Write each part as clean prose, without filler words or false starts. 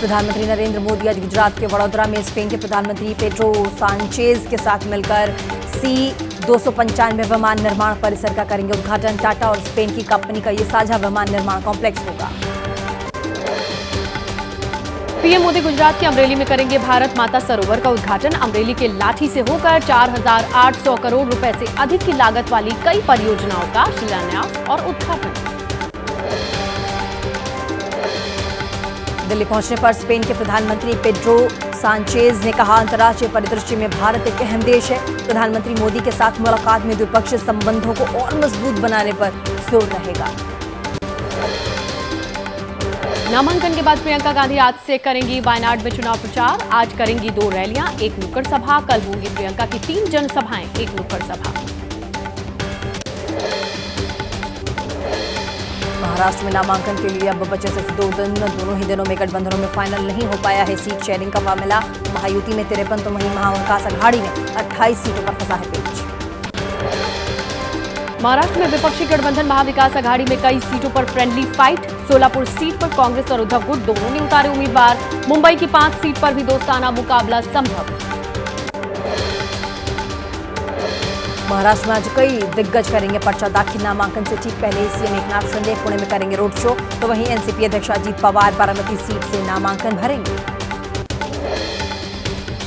प्रधानमंत्री नरेंद्र मोदी आज गुजरात के वडोदरा में स्पेन के प्रधानमंत्री पेड्रो सांचेज के साथ मिलकर C-295 विमान निर्माण परिसर का करेंगे उद्घाटन। टाटा और स्पेन की कंपनी का ये साझा विमान निर्माण कॉम्प्लेक्स होगा। पीएम मोदी गुजरात के अमरेली में करेंगे भारत माता सरोवर का उद्घाटन। अमरेली के लाठी से होकर 4,800 करोड़ रुपए से अधिक की लागत वाली कई परियोजनाओं का शिलान्यास और उद्घाटन। दिल्ली पहुंचने पर स्पेन के प्रधानमंत्री पेड्रो सांचेज ने कहा, अंतर्राष्ट्रीय परिदृश्य में भारत एक अहम देश है। प्रधानमंत्री मोदी के साथ मुलाकात में द्विपक्षीय संबंधों को और मजबूत बनाने पर जोर रहेगा। नामांकन के बाद प्रियंका गांधी आज से करेंगी वायनाड में चुनाव प्रचार। आज करेंगी 2 रैलियां, 1 नुक्कड़ सभा। कल होंगी प्रियंका की 3 जनसभाएं, 1 नुक्कड़ सभा। महाराष्ट्र में नामांकन के लिए अब बचे सिर्फ 2 दिन। दोनों ही दिनों में गठबंधनों में फाइनल नहीं हो पाया है सीट शेयरिंग का मामला। महायुति में 53 तो वहीं महाविकास अघाड़ी में 28 सीटों पर फंसा है पेच। महाराष्ट्र में विपक्षी गठबंधन महाविकास अघाड़ी में कई सीटों पर फ्रेंडली फाइट। सोलापुर सीट पर कांग्रेस और उद्धव गुट दोनों ने उतारे उम्मीदवार। मुंबई की 5 सीट पर भी दोस्ताना मुकाबला संभव। महाराष्ट्र में आज कई दिग्गज करेंगे पर्चा दाखिल। नामांकन से ठीक पहले सीएम एकनाथ शिंदे पुणे में करेंगे रोड शो, तो वहीं एनसीपी अध्यक्ष अजित पवार बारामती सीट से नामांकन भरेंगे।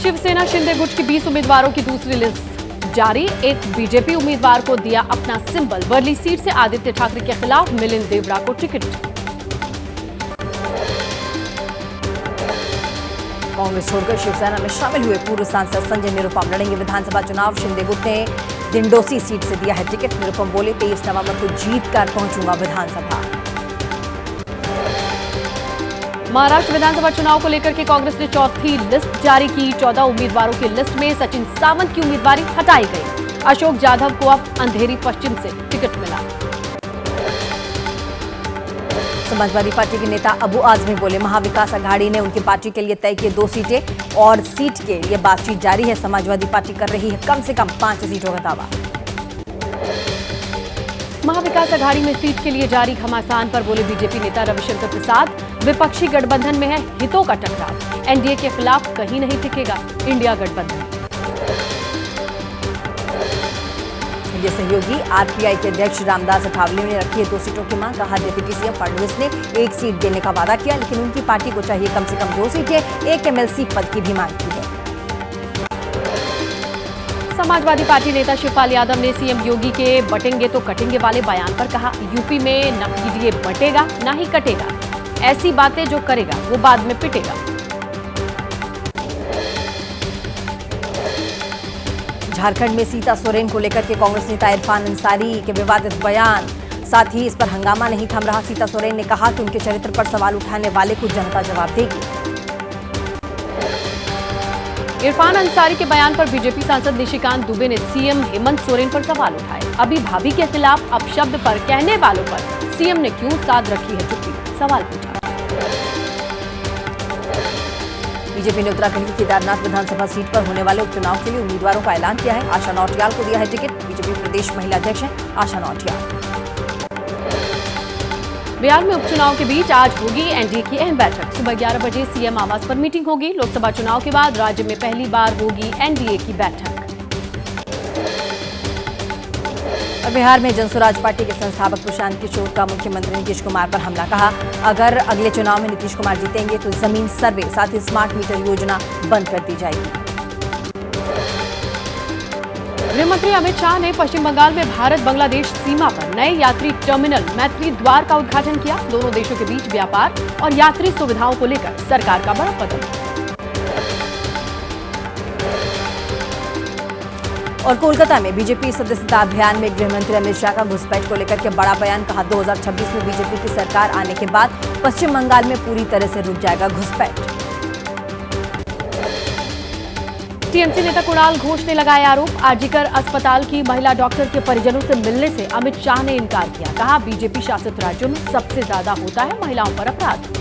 शिवसेना शिंदे गुट की 20 उम्मीदवारों की दूसरी लिस्ट जारी। एक बीजेपी उम्मीदवार को दिया अपना सिंबल। वर्ली सीट से आदित्य ठाकरे के खिलाफ मिलिंद देवड़ा को टिकट। कांग्रेस छोड़कर शिवसेना में शामिल हुए पूर्व सांसद संजय निरुपम लड़ेंगे विधानसभा चुनाव। शिंदे गुट ने दिंडोसी सीट से दिया है टिकट। निरुपम बोले, 23 नवंबर को जीत कर पहुंचूंगा विधानसभा। महाराष्ट्र विधानसभा चुनाव को लेकर के कांग्रेस ने चौथी लिस्ट जारी की। 14 उम्मीदवारों की लिस्ट में सचिन सावंत की उम्मीदवारी हटाई गई। अशोक जाधव को अब अंधेरी पश्चिम से टिकट मिला। समाजवादी पार्टी के नेता अबू आजमी बोले, महाविकास अघाड़ी ने उनकी पार्टी के लिए तय किए 2 सीटें और सीट के लिए बातचीत जारी है। समाजवादी पार्टी कर रही है कम से कम 5 सीटों का दावा। महाविकास अघाड़ी में सीट के लिए जारी घमासान पर बोले बीजेपी नेता रविशंकर प्रसाद, विपक्षी गठबंधन में है हितों का टकराव। एनडीए के खिलाफ कहीं नहीं टिकेगा इंडिया गठबंधन। इंडिया सहयोगी आरपीआई के अध्यक्ष रामदास अठावले ने रखी है 2 सीटों की मांग। कहा, डिप्टी सीएम फडणवीस ने 1 सीट देने का वादा किया, लेकिन उनकी पार्टी को चाहिए कम से कम 2 सीटें। 1 एमएलसी पद की भी मांग की है। समाजवादी पार्टी नेता शिवपाल यादव ने सीएम योगी के बटेंगे तो कटेंगे वाले बयान पर कहा, यूपी में न पीडीए बटेगा न ही कटेगा। ऐसी बातें जो करेगा वो बाद में पिटेगा। झारखंड में सीता सोरेन को लेकर के कांग्रेस नेता इरफान अंसारी के विवादित बयान, साथ ही इस पर हंगामा नहीं थम रहा। सीता सोरेन ने कहा कि उनके चरित्र पर सवाल उठाने वाले को जनता जवाब देगी। इरफान अंसारी के बयान पर बीजेपी सांसद निशिकांत दुबे ने सीएम हेमंत सोरेन पर सवाल उठाए। अभी भाभी के खिलाफ अपशब्द पर कहने वालों पर सीएम ने क्यों साध रखी है चुप्पी, सवाल पूछा। बीजेपी ने उत्तराखंड की केदारनाथ विधानसभा सीट पर होने वाले उपचुनाव के लिए उम्मीदवारों का ऐलान किया है। आशा नौटियाल को दिया है टिकट। बीजेपी प्रदेश महिला अध्यक्ष हैं आशा नौटियाल। बिहार में उपचुनाव के बीच आज होगी एनडीए की अहम बैठक। सुबह 11 बजे सीएम आवास पर मीटिंग होगी। लोकसभा चुनाव के बाद राज्य में पहली बार होगी एनडीए की बैठक। और बिहार में जनसुराज पार्टी के संस्थापक प्रशांत किशोर का मुख्यमंत्री नीतीश कुमार पर हमला। कहा, अगर अगले चुनाव में नीतीश कुमार जीतेंगे तो जमीन सर्वे साथ ही स्मार्ट मीटर योजना बंद कर दी जाएगी। गृहमंत्री अमित शाह ने पश्चिम बंगाल में भारत बांग्लादेश सीमा पर नए यात्री टर्मिनल मैत्री द्वार का उद्घाटन किया। दोनों देशों के बीच व्यापार और यात्री सुविधाओं को लेकर सरकार का बड़ा कदम। और कोलकाता में बीजेपी सदस्यता अभियान में गृहमंत्री अमित शाह का घुसपैठ को लेकर के बड़ा बयान। कहा, 2026 में बीजेपी की सरकार आने के बाद पश्चिम बंगाल में पूरी तरह से रुक जाएगा घुसपैठ। टीएमसी नेता कुणाल घोष ने लगाया आरोप, आरजीकर अस्पताल की महिला डॉक्टर के परिजनों से मिलने से अमित शाह ने इनकार किया। कहा, बीजेपी शासित राज्यों में सबसे ज्यादा होता है महिलाओं पर अपराध।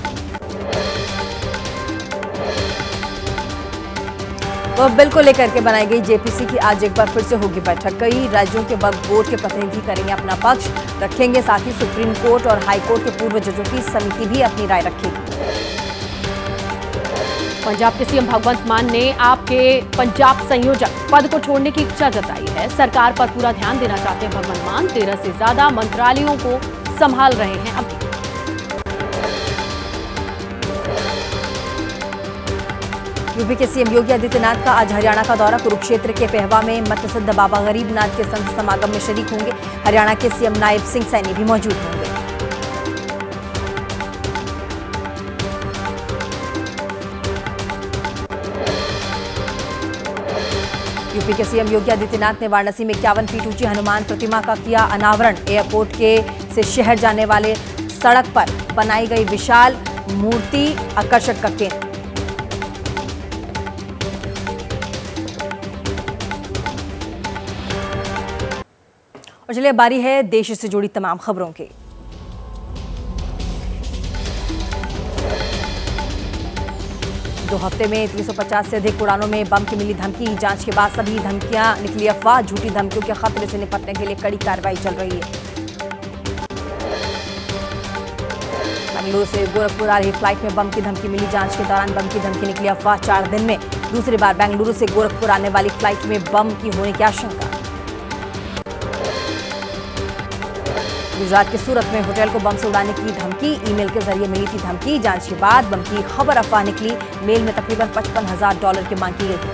वह बिल को लेकर के बनाई गई जेपीसी की आज एक बार फिर से होगी बैठक। कई राज्यों के वक्फ बोर्ड के प्रतिनिधि करेंगे अपना पक्ष रखेंगे। साथ ही सुप्रीम कोर्ट और हाई कोर्ट के पूर्व जजों की समिति भी अपनी राय रखेगी। पंजाब के सीएम भगवंत मान ने आपके पंजाब संयोजक पद को छोड़ने की इच्छा जताई है। सरकार पर पूरा ध्यान देना चाहते हैं भगवंत मान। 13 से ज्यादा मंत्रालयों को संभाल रहे हैं अभी। यूपी के सीएम योगी आदित्यनाथ का आज हरियाणा का दौरा। कुरुक्षेत्र के पेहवा में मतसिद्ध बाबा गरीबनाथ के संत समागम में शरीक होंगे। हरियाणा के सीएम नायब सिंह सैनी भी मौजूद होंगे। यूपी के सीएम योगी आदित्यनाथ ने वाराणसी में 51 फीट ऊंची हनुमान प्रतिमा का किया अनावरण। एयरपोर्ट से शहर जाने वाले सड़क पर बनाई गई विशाल मूर्ति आकर्षण का केंद्र। और चलिए बारी है देश से जुड़ी तमाम खबरों की। दो हफ्ते में 350 से अधिक उड़ानों में बम की मिली धमकी। जांच के बाद सभी धमकियां निकली अफवाह। झूठी धमकियों के खतरे से निपटने के लिए कड़ी कार्रवाई चल रही है। बेंगलुरु से गोरखपुर आ रही फ्लाइट में बम की धमकी मिली। जांच के दौरान बम की धमकी निकली अफवाह। 4 दिन में दूसरी बार बेंगलुरु से गोरखपुर आने वाली फ्लाइट में बम की होने की आशंका। गुजरात के सूरत में होटल को बम से उड़ाने की धमकी। ईमेल के जरिए मिली थी धमकी। जांच के बाद बम की खबर अफवाह निकली। मेल में तकरीबन $55,000 की मांग की गई थी।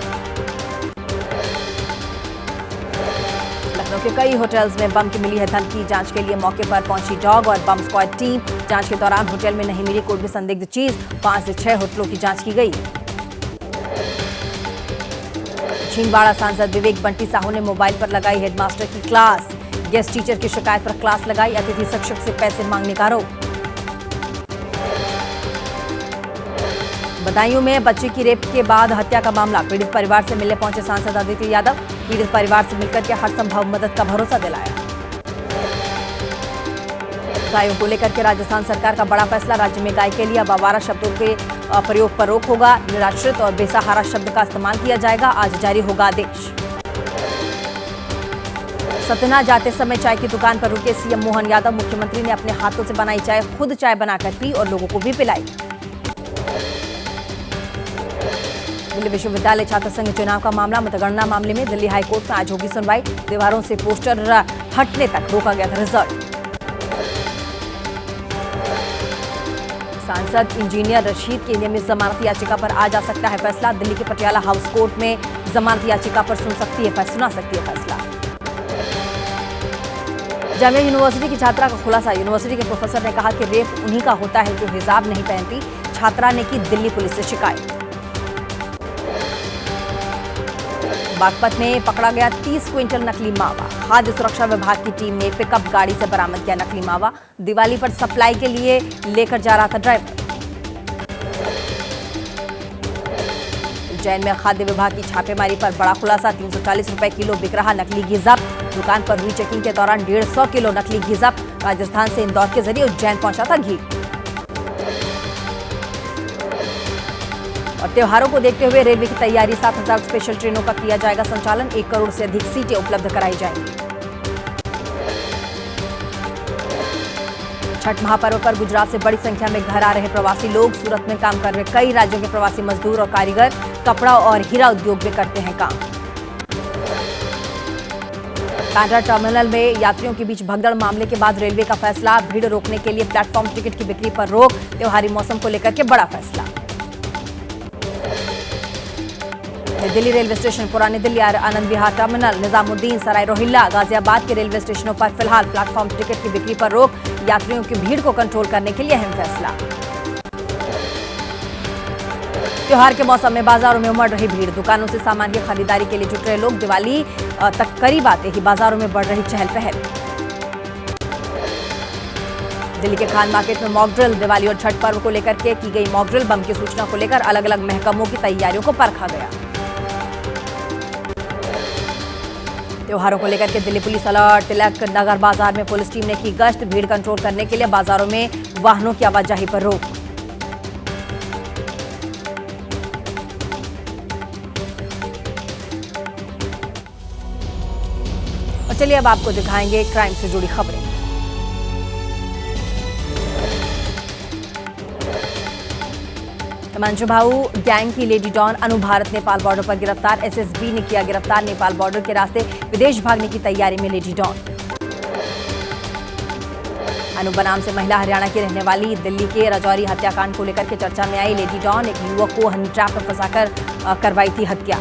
लखनऊ के कई होटल्स में बम की मिली है धमकी। जांच के लिए मौके पर पहुंची डॉग और बम स्क्वाड टीम। जांच के दौरान होटल में नहीं मिली कोई भी संदिग्ध चीज। 5 से 6 होटलों की जांच की गई। छिंदवाड़ा सांसद विवेक बंटी साहू ने मोबाइल पर लगाई हेडमास्टर की क्लास। गेस्ट टीचर की शिकायत पर क्लास लगाई। अतिथि शिक्षक से पैसे मांगने का आरोप। बदायूं में बच्चे की रेप के बाद हत्या का मामला। पीड़ित परिवार से मिलने पहुंचे सांसद आदित्य यादव। पीड़ित परिवार से मिलकर के हर संभव मदद का भरोसा दिलाया। गायों को लेकर के राजस्थान सरकार का बड़ा फैसला। राज्य में गाय के लिए अब आवारा शब्दों के प्रयोग पर रोक होगा। निराश्रित और बेसहारा शब्द का इस्तेमाल किया जाएगा। आज जारी होगा आदेश। सतना जाते समय चाय की दुकान पर रुके सीएम मोहन यादव। मुख्यमंत्री ने अपने हाथों से बनाई चाय खुद चाय बनाकर पी और लोगों को भी पिलाई। दिल्ली विश्वविद्यालय छात्र संघ चुनाव का मामला। मतगणना मामले में दिल्ली हाईकोर्ट में आज होगी सुनवाई। दीवारों से पोस्टर हटने तक रोका गया था रिजल्ट। सांसद इंजीनियर रशीद की नियमित जमानत याचिका पर आज आ सकता है फैसला। दिल्ली के पटियाला हाउस कोर्ट में जमानत याचिका पर सुना सकती है फैसला। जामिया यूनिवर्सिटी की छात्रा का खुलासा। यूनिवर्सिटी के प्रोफेसर ने कहा कि रेप उन्हीं का होता है जो हिजाब नहीं पहनती। छात्रा ने की दिल्ली पुलिस से शिकायत। बागपत में पकड़ा गया 30 क्विंटल नकली मावा। खाद्य सुरक्षा विभाग की टीम ने पिकअप गाड़ी से बरामद किया नकली मावा। दिवाली पर सप्लाई के लिए लेकर जा रहा था ड्राइवर। उज्जैन में खाद्य विभाग की छापेमारी पर बड़ा खुलासा। 340 रुपए किलो बिक रहा नकली घी जब्त। दुकान पर हुई चेकिंग के दौरान 150 किलो नकली घी जब्त। राजस्थान से इंदौर के जरिए उज्जैन पहुंचा था घी। और त्योहारों को देखते हुए रेलवे की तैयारी। 7,000 स्पेशल ट्रेनों का किया जाएगा संचालन। 1 करोड़ से अधिक सीटें उपलब्ध कराई जाएंगी। छठ महापर्व पर गुजरात से बड़ी संख्या में घर आ रहे प्रवासी लोग। सूरत में काम कर रहे कई राज्यों के प्रवासी मजदूर और कारीगर कपड़ा और हीरा उद्योग में करते हैं काम। बांद्रा टर्मिनल में यात्रियों के बीच भगदड़ मामले के बाद रेलवे का फैसला। भीड़ रोकने के लिए प्लेटफॉर्म टिकट की बिक्री पर रोक। त्योहारी मौसम को लेकर के बड़ा फैसला। दिल्ली रेलवे स्टेशन, पुरानी दिल्ली, आनंद विहार टर्मिनल, निजामुद्दीन, सराय रोहिल्ला, गाजियाबाद के रेलवे स्टेशनों पर फिलहाल प्लेटफॉर्म टिकट की बिक्री पर रोक। यात्रियों की भीड़ को कंट्रोल करने के लिए अहम फैसला। त्योहार के मौसम में बाजारों में उमड़ रही भीड़। दुकानों से सामान की खरीदारी के लिए जुट रहे लोग। दिवाली तक करीब आते ही बाजारों में बढ़ रही चहल पहल। दिल्ली के खान मार्केट में मॉक ड्रिल। दिवाली और छठ पर्व को लेकर के की गई मॉक ड्रिल। बम की सूचना को लेकर अलग अलग महकमों की तैयारियों को परखा गया। त्योहारों को लेकर के दिल्ली पुलिस अलर्ट। तिलक नगर बाजार में पुलिस टीम ने की गश्त। भीड़ कंट्रोल करने के लिए बाजारों में वाहनों की आवाजाही पर रोक। और चलिए अब आपको दिखाएंगे क्राइम से जुड़ी खबरें। हिमांशु भाऊ गैंग की लेडी डॉन अनु भारत नेपाल बॉर्डर पर गिरफ्तार। एसएसबी ने किया गिरफ्तार। नेपाल बॉर्डर के रास्ते विदेश भागने की तैयारी में लेडी डॉन। अनु बनाम से महिला हरियाणा की रहने वाली दिल्ली के राजौरी हत्याकांड को लेकर के चर्चा में आई लेडी डॉन। एक युवक को हनी ट्रैप में फंसाकर करवाई थी हत्या।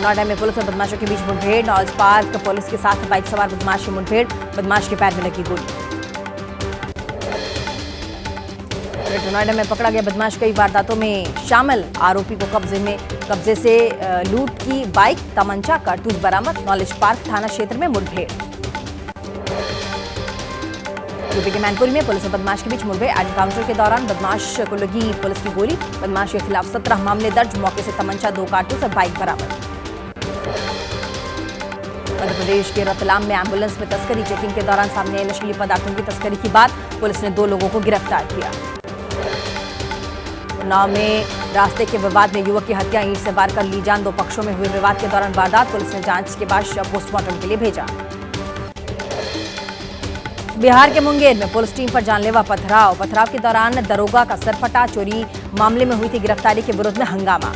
नोएडा में पुलिस और बदमाशों के बीच मुठभेड़। नॉलेज पार्क पुलिस के साथ बाइक सवार बदमाश की मुठभेड़। बदमाश के पैर में लगी गोली। नोएडा में पकड़ा गया बदमाश कई वारदातों में शामिल। आरोपी को कब्जे से लूट की बाइक, तमंचा, कारतूस बरामद। नॉलेज पार्क थाना क्षेत्र में मुठभेड़। यूपी के मैनपुरी में पुलिस और बदमाश के बीच मुठभेड़। एनकाउंटर के दौरान बदमाश को लगी पुलिस की गोली। बदमाश के खिलाफ 17 मामले दर्ज। मौके से तमंचा, 2 कारतूस और बाइक बरामद। मध्य प्रदेश के रतलाम में एम्बुलेंस में तस्करी। चेकिंग के दौरान सामने आई नशीली पदार्थों की तस्करी की बात। पुलिस ने 2 लोगों को गिरफ्तार किया। उन्नाव में रास्ते के विवाद में युवक की हत्या, ईंट से वार कर ली जान। 2 पक्षों में हुए विवाद के दौरान वारदात। पुलिस ने जांच के बाद शव पोस्टमार्टम के लिए भेजा। बिहार के मुंगेर में पुलिस टीम पर जानलेवा पथराव के दौरान दरोगा का सर फटा। चोरी मामले में हुई थी गिरफ्तारी के विरोध में हंगामा।